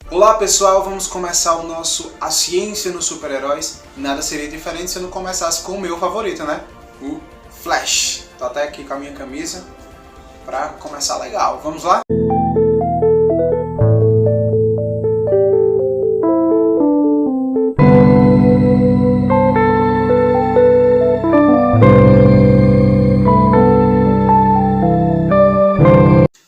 Olá pessoal, vamos começar o nosso A Ciência nos Super-Heróis. Nada seria diferente se eu não começasse com o meu favorito, né? O Flash. Tô até aqui com a minha camisa pra começar legal. Vamos lá?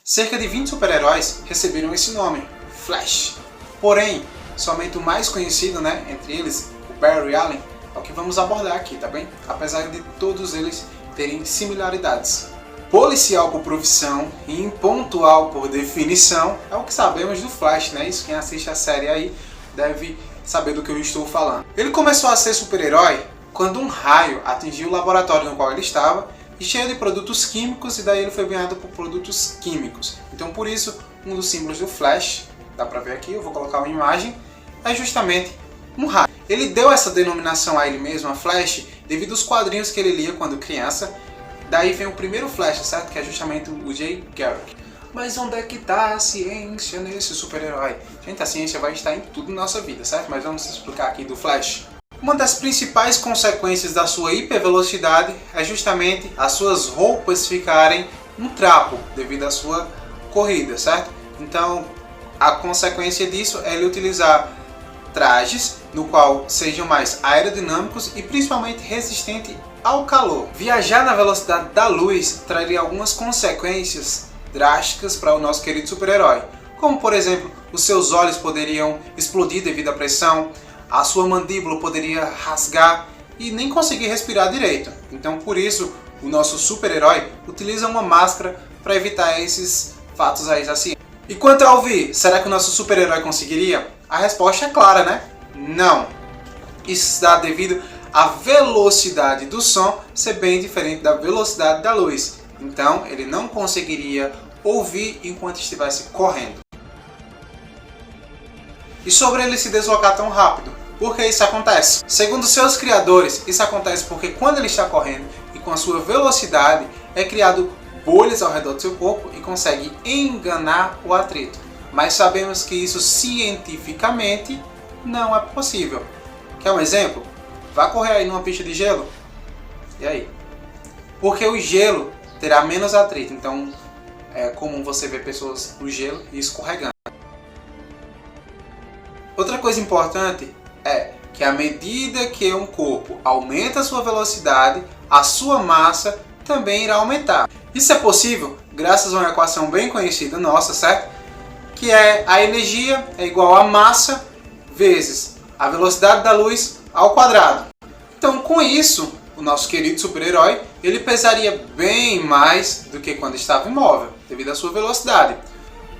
Cerca de 20 super-heróis receberam esse nome, Flash. Porém, somente o mais conhecido, né, entre eles, o Barry Allen, é o que vamos abordar aqui, tá bem? Apesar de todos eles terem similaridades. Policial por profissão e impontual por definição é o que sabemos do Flash, né? Isso quem assiste a série aí deve saber do que eu estou falando. Ele começou a ser super-herói quando um raio atingiu o laboratório no qual ele estava e cheio de produtos químicos, e daí ele foi banhado por produtos químicos. Então por isso, um dos símbolos do Flash, dá pra ver aqui, eu vou colocar uma imagem, é justamente um raio. Ele deu essa denominação a ele mesmo, a Flash, devido aos quadrinhos que ele lia quando criança. Daí vem o primeiro Flash, certo? Que é justamente o Jay Garrick. Mas onde é que está a ciência nesse super-herói? Gente, a ciência vai estar em tudo na nossa vida, certo? Mas vamos explicar aqui do Flash. Uma das principais consequências da sua hipervelocidade é justamente as suas roupas ficarem um trapo devido à sua corrida, certo? Então, a consequência disso é ele utilizar trajes no qual sejam mais aerodinâmicos e principalmente resistentes ao calor. Viajar na velocidade da luz traria algumas consequências drásticas para o nosso querido super-herói, como por exemplo, os seus olhos poderiam explodir devido à pressão, a sua mandíbula poderia rasgar e nem conseguir respirar direito. Então por isso o nosso super-herói utiliza uma máscara para evitar esses fatos aí assim. E quanto a ouvir, será que o nosso super-herói conseguiria? A resposta é clara, né? Não. Isso está devido à velocidade do som ser bem diferente da velocidade da luz. Então ele não conseguiria ouvir enquanto estivesse correndo. E sobre ele se deslocar tão rápido, por que isso acontece? Segundo seus criadores, isso acontece porque quando ele está correndo e com a sua velocidade é criado bolhas ao redor do seu corpo e consegue enganar o atrito. Mas sabemos que isso cientificamente não é possível. Quer um exemplo? Vá correr aí numa pista de gelo. E aí? Porque o gelo terá menos atrito, então é comum você ver pessoas no gelo e escorregando. Outra coisa importante é que à medida que um corpo aumenta a sua velocidade, a sua massa também irá aumentar. Isso é possível graças a uma equação bem conhecida nossa, certo? Que é a energia é igual a massa vezes a velocidade da luz ao quadrado. Então com isso, o nosso querido super-herói, ele pesaria bem mais do que quando estava imóvel, devido à sua velocidade.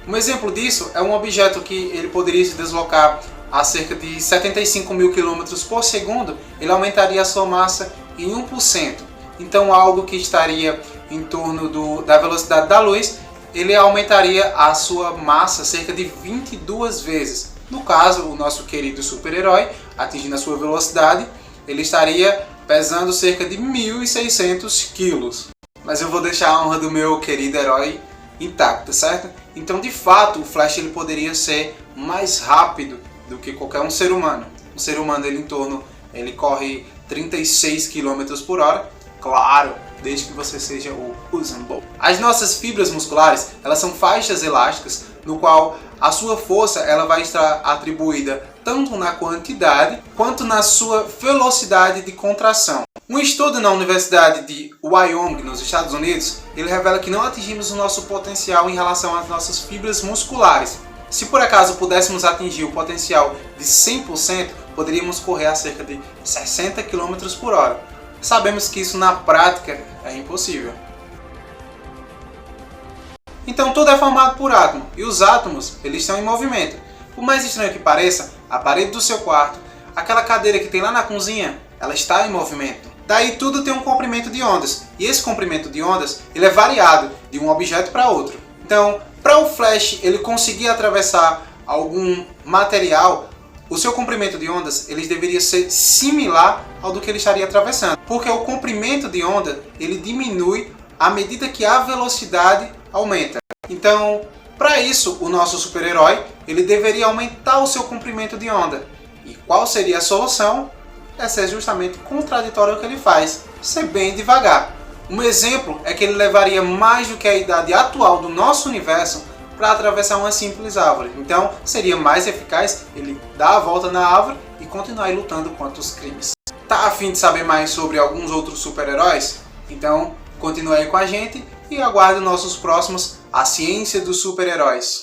Um exemplo disso é um objeto que ele poderia se deslocar a cerca de 75 mil km por segundo, ele aumentaria a sua massa em 1%. Então algo que estaria em torno da velocidade da luz, ele aumentaria a sua massa cerca de 22 vezes. No caso, o nosso querido super-herói, atingindo a sua velocidade, ele estaria pesando cerca de 1.600 quilos. Mas eu vou deixar a honra do meu querido herói intacta, certo? Então, de fato, o Flash ele poderia ser mais rápido do que qualquer um ser humano. Um ser humano ele corre 36 km por hora, claro, desde que você seja o Usain Bolt. As nossas fibras musculares, elas são faixas elásticas, no qual a sua força ela vai estar atribuída tanto na quantidade quanto na sua velocidade de contração. Um estudo na Universidade de Wyoming, nos Estados Unidos, ele revela que não atingimos o nosso potencial em relação às nossas fibras musculares. Se por acaso pudéssemos atingir o potencial de 100%, poderíamos correr a cerca de 60 km por hora. Sabemos que isso na prática é impossível. Então tudo é formado por átomo, e os átomos eles estão em movimento. Por mais estranho que pareça, a parede do seu quarto, aquela cadeira que tem lá na cozinha, ela está em movimento. Daí tudo tem um comprimento de ondas, e esse comprimento de ondas ele é variado de um objeto para outro. Então, para o Flash ele conseguir atravessar algum material, o seu comprimento de ondas ele deveria ser similar ao do que ele estaria atravessando, porque o comprimento de onda ele diminui à medida que a velocidade aumenta. Então, Para isso, o nosso super-herói ele deveria aumentar o seu comprimento de onda. E qual seria a solução? É ser justamente contraditório ao que ele faz, ser bem devagar. Um exemplo é que ele levaria mais do que a idade atual do nosso universo para atravessar uma simples árvore. Então, seria mais eficaz ele dar a volta na árvore e continuar lutando contra os crimes. Tá a fim de saber mais sobre alguns outros super-heróis? Então, continue aí com a gente e aguarde nossos próximos A Ciência dos Super-Heróis.